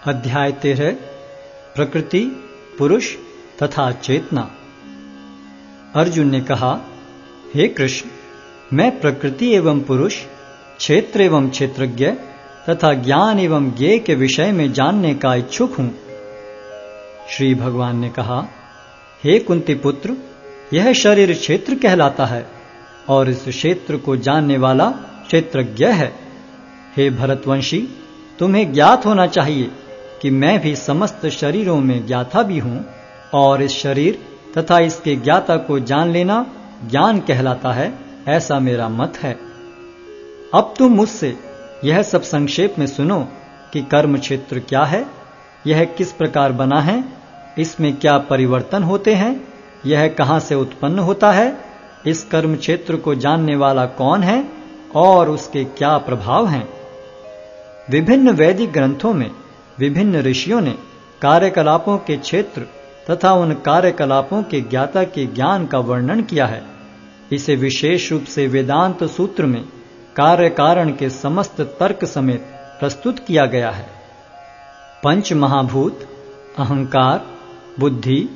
अध्याय 13 प्रकृति, पुरुष तथा चेतना। अर्जुन ने कहा, हे कृष्ण, मैं प्रकृति एवं पुरुष, क्षेत्र एवं क्षेत्रज्ञ तथा ज्ञान एवं ज्ञेय के विषय में जानने का इच्छुक हूं। श्री भगवान ने कहा, हे कुंती पुत्र, यह शरीर क्षेत्र कहलाता है और इस क्षेत्र को जानने वाला क्षेत्रज्ञ है। हे भरतवंशी, तुम्हें ज्ञात होना चाहिए कि मैं भी समस्त शरीरों में ज्ञाता भी हूं और इस शरीर तथा इसके ज्ञाता को जान लेना ज्ञान कहलाता है, ऐसा मेरा मत है। अब तुम मुझसे यह सब संक्षेप में सुनो कि कर्म क्षेत्र क्या है, यह किस प्रकार बना है, इसमें क्या परिवर्तन होते हैं, यह कहां से उत्पन्न होता है, इस कर्म क्षेत्र को जानने वाला कौन है और उसके क्या प्रभाव हैं। विभिन्न वैदिक ग्रंथों में विभिन्न ऋषियों ने कार्यकलापों के क्षेत्र तथा उन कार्यकलापों के ज्ञाता के ज्ञान का वर्णन किया है। इसे विशेष रूप से वेदांत सूत्र में कार्य कारण के समस्त तर्क समेत प्रस्तुत किया गया है। पंच महाभूत, अहंकार, बुद्धि,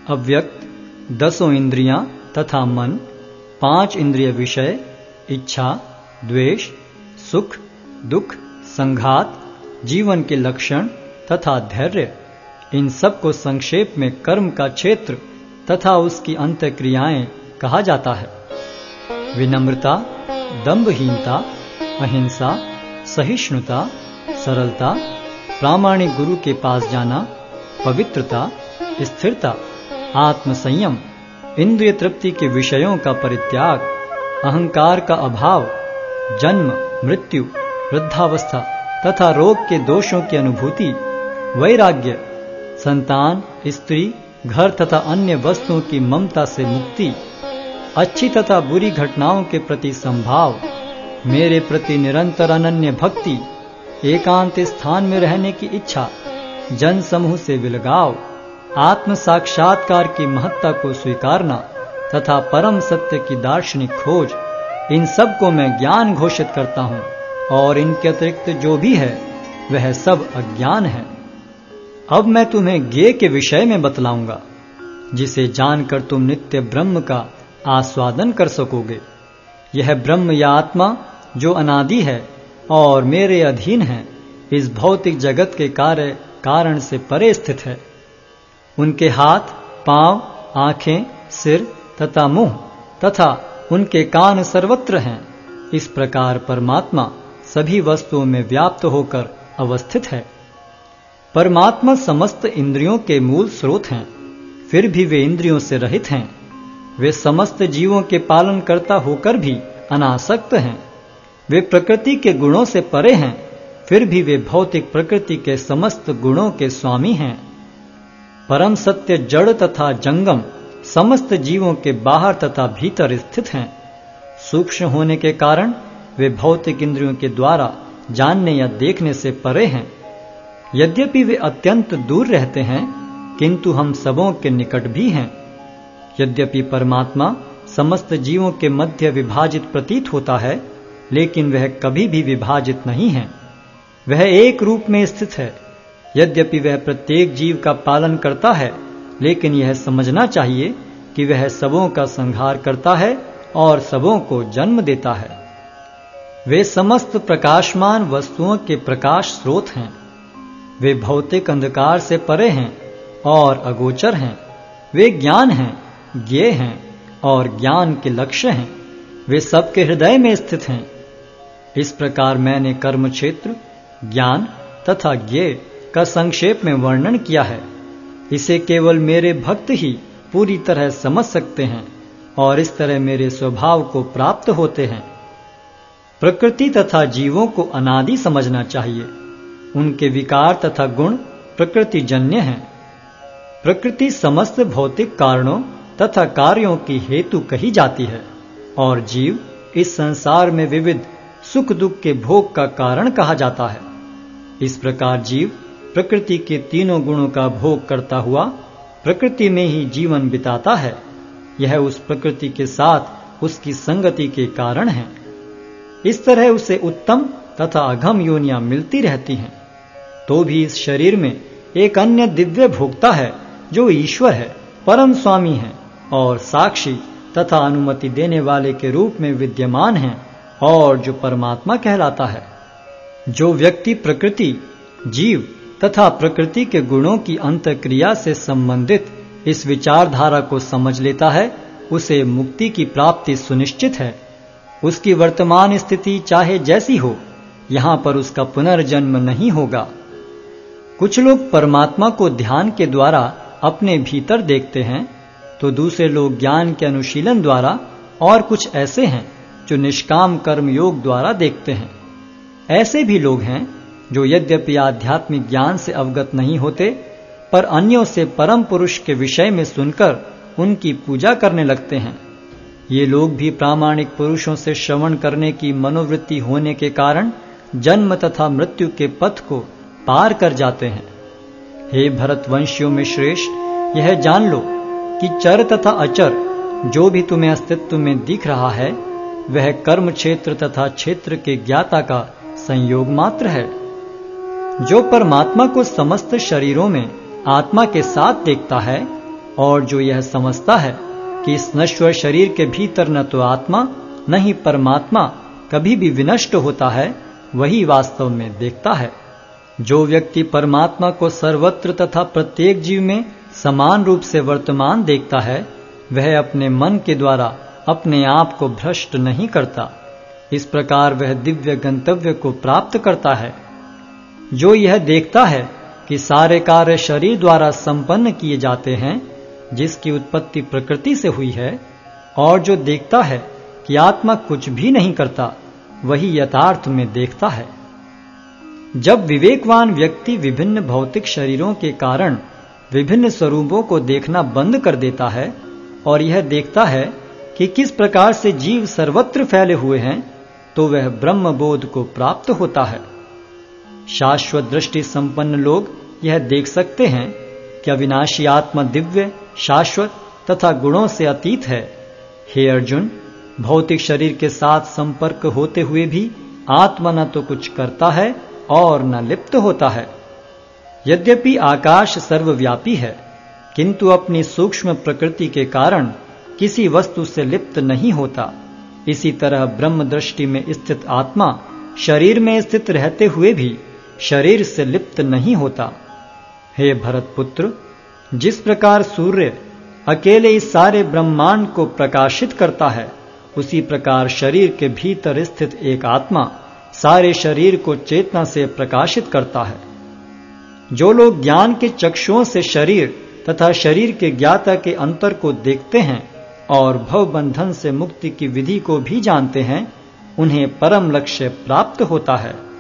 अव्यक्त, 10 इंद्रियां तथा मन, 5 इंद्रिय विषय, इच्छा, द्वेष, सुख, दुख, संघात, जीवन के लक्षण तथा धैर्य, इन सब को संक्षेप में कर्म का क्षेत्र तथा उसकी अंतःक्रियाएं कहा जाता है। विनम्रता, दंभहीनता, अहिंसा, सहिष्णुता, सरलता, प्रामाणिक गुरु के पास जाना, पवित्रता, स्थिरता, आत्मसंयम, इंद्रिय तृप्ति के विषयों का परित्याग, अहंकार का अभाव, जन्म, मृत्यु, वृद्धावस्था तथा रोग के दोषों की अनुभूति, वैराग्य, संतान, स्त्री, घर तथा अन्य वस्तुओं की ममता से मुक्ति, अच्छी तथा बुरी घटनाओं के प्रति संभाव, मेरे प्रति निरंतर अनन्य भक्ति, एकांत स्थान में रहने की इच्छा, जन समूह से विलगाव, आत्म साक्षात्कार की महत्ता को स्वीकारना तथा परम सत्य की दार्शनिक खोज, इन सब को मैं ज्ञान घोषित करता हूं और इनके अतिरिक्त जो भी है वह सब अज्ञान है। अब मैं तुम्हें ज्ञेय के विषय में बतलाऊंगा, जिसे जानकर तुम नित्य ब्रह्म का आस्वादन कर सकोगे। यह ब्रह्म या आत्मा जो अनादि है और मेरे अधीन है, इस भौतिक जगत के कार्य कारण से परे स्थित है। उनके हाथ, पांव, आंखें, सिर तथा मुंह तथा उनके कान सर्वत्र हैं। इस प्रकार परमात्मा सभी वस्तुओं में व्याप्त होकर अवस्थित है। परमात्मा समस्त इंद्रियों के मूल स्रोत हैं, फिर भी वे इंद्रियों से रहित हैं। वे समस्त जीवों के पालन करता होकर भी अनासक्त हैं। वे प्रकृति के गुणों से परे हैं, फिर भी वे भौतिक प्रकृति के समस्त गुणों के स्वामी हैं। परम सत्य जड़ तथा जंगम समस्त जीवों के बाहर तथा भीतर स्थित हैं। सूक्ष्म होने के कारण वे भौतिक इंद्रियों के द्वारा जानने या देखने से परे हैं। यद्यपि वे अत्यंत दूर रहते हैं, किंतु हम सबों के निकट भी हैं। यद्यपि परमात्मा समस्त जीवों के मध्य विभाजित प्रतीत होता है, लेकिन वह कभी भी विभाजित नहीं है। वह एक रूप में स्थित है। यद्यपि वह प्रत्येक जीव का पालन करता है, लेकिन यह समझना चाहिए कि वह सबों का संहार करता है और सबों को जन्म देता है। वे समस्त प्रकाशमान वस्तुओं के प्रकाश स्रोत हैं। वे भौतिक अंधकार से परे हैं और अगोचर हैं। वे ज्ञान हैं, ज्ञेय हैं और ज्ञान के लक्ष्य हैं। वे सबके हृदय में स्थित हैं। इस प्रकार मैंने कर्म क्षेत्र, ज्ञान तथा ज्ञेय का संक्षेप में वर्णन किया है। इसे केवल मेरे भक्त ही पूरी तरह समझ सकते हैं और इस तरह मेरे स्वभाव को प्राप्त होते हैं। प्रकृति तथा जीवों को अनादि समझना चाहिए। उनके विकार तथा गुण प्रकृति जन्य हैं। प्रकृति समस्त भौतिक कारणों तथा कार्यों की हेतु कही जाती है और जीव इस संसार में विविध सुख दुख के भोग का कारण कहा जाता है। इस प्रकार जीव प्रकृति के तीनों गुणों का भोग करता हुआ प्रकृति में ही जीवन बिताता है। यह उस प्रकृति के साथ उसकी संगति के कारण है। इस तरह उसे उत्तम तथा अघम योनियां मिलती रहती हैं। तो भी इस शरीर में एक अन्य दिव्य भोक्ता है जो ईश्वर है, परम स्वामी है और साक्षी तथा अनुमति देने वाले के रूप में विद्यमान है और जो परमात्मा कहलाता है। जो व्यक्ति प्रकृति, जीव तथा प्रकृति के गुणों की अंतःक्रिया से संबंधित इस विचारधारा को समझ लेता है, उसे मुक्ति की प्राप्ति सुनिश्चित है। उसकी वर्तमान स्थिति चाहे जैसी हो, यहाँ पर उसका पुनर्जन्म नहीं होगा। कुछ लोग परमात्मा को ध्यान के द्वारा अपने भीतर देखते हैं, तो दूसरे लोग ज्ञान के अनुशीलन द्वारा, और कुछ ऐसे हैं जो निष्काम कर्म योग द्वारा देखते हैं। ऐसे भी लोग हैं जो यद्यपि आध्यात्मिक ज्ञान से अवगत नहीं होते, पर अन्यों से परम पुरुष के विषय में सुनकर उनकी पूजा करने लगते हैं। ये लोग भी प्रामाणिक पुरुषों से श्रवण करने की मनोवृत्ति होने के कारण जन्म तथा मृत्यु के पथ को पार कर जाते हैं। हे भरतवंशियों में श्रेष्ठ, यह जान लो कि चर तथा अचर जो भी तुम्हें अस्तित्व में दिख रहा है, वह कर्म क्षेत्र तथा क्षेत्र के ज्ञाता का संयोग मात्र है। जो परमात्मा को समस्त शरीरों में आत्मा के साथ देखता है और जो यह समझता है कि इस नश्वर शरीर के भीतर न तो आत्मा न ही परमात्मा कभी भी विनष्ट होता है, वही वास्तव में देखता है। जो व्यक्ति परमात्मा को सर्वत्र तथा प्रत्येक जीव में समान रूप से वर्तमान देखता है, वह अपने मन के द्वारा अपने आप को भ्रष्ट नहीं करता। इस प्रकार वह दिव्य गंतव्य को प्राप्त करता है। जो यह देखता है कि सारे कार्य शरीर द्वारा संपन्न किए जाते हैं, जिसकी उत्पत्ति प्रकृति से हुई है, और जो देखता है कि आत्मा कुछ भी नहीं करता, वही यथार्थ में देखता है। जब विवेकवान व्यक्ति विभिन्न भौतिक शरीरों के कारण विभिन्न स्वरूपों को देखना बंद कर देता है और यह देखता है कि किस प्रकार से जीव सर्वत्र फैले हुए हैं, तो वह ब्रह्म बोध को प्राप्त होता है। शाश्वत दृष्टि संपन्न लोग यह देख सकते हैं कि अविनाशी आत्मा दिव्य, शाश्वत तथा गुणों से अतीत है। हे अर्जुन, भौतिक शरीर के साथ संपर्क होते हुए भी आत्मा न तो कुछ करता है और न लिप्त होता है। यद्यपि आकाश सर्वव्यापी है, किंतु अपनी सूक्ष्म प्रकृति के कारण किसी वस्तु से लिप्त नहीं होता। इसी तरह ब्रह्म दृष्टि में स्थित आत्मा शरीर में स्थित रहते हुए भी शरीर से लिप्त नहीं होता। हे भरतपुत्र, जिस प्रकार सूर्य अकेले इस सारे ब्रह्मांड को प्रकाशित करता है, उसी प्रकार शरीर के भीतर स्थित एक आत्मा सारे शरीर को चेतना से प्रकाशित करता है। जो लोग ज्ञान के चक्षुओं से शरीर तथा शरीर के ज्ञाता के अंतर को देखते हैं और भव बंधन से मुक्ति की विधि को भी जानते हैं, उन्हें परम लक्ष्य प्राप्त होता है।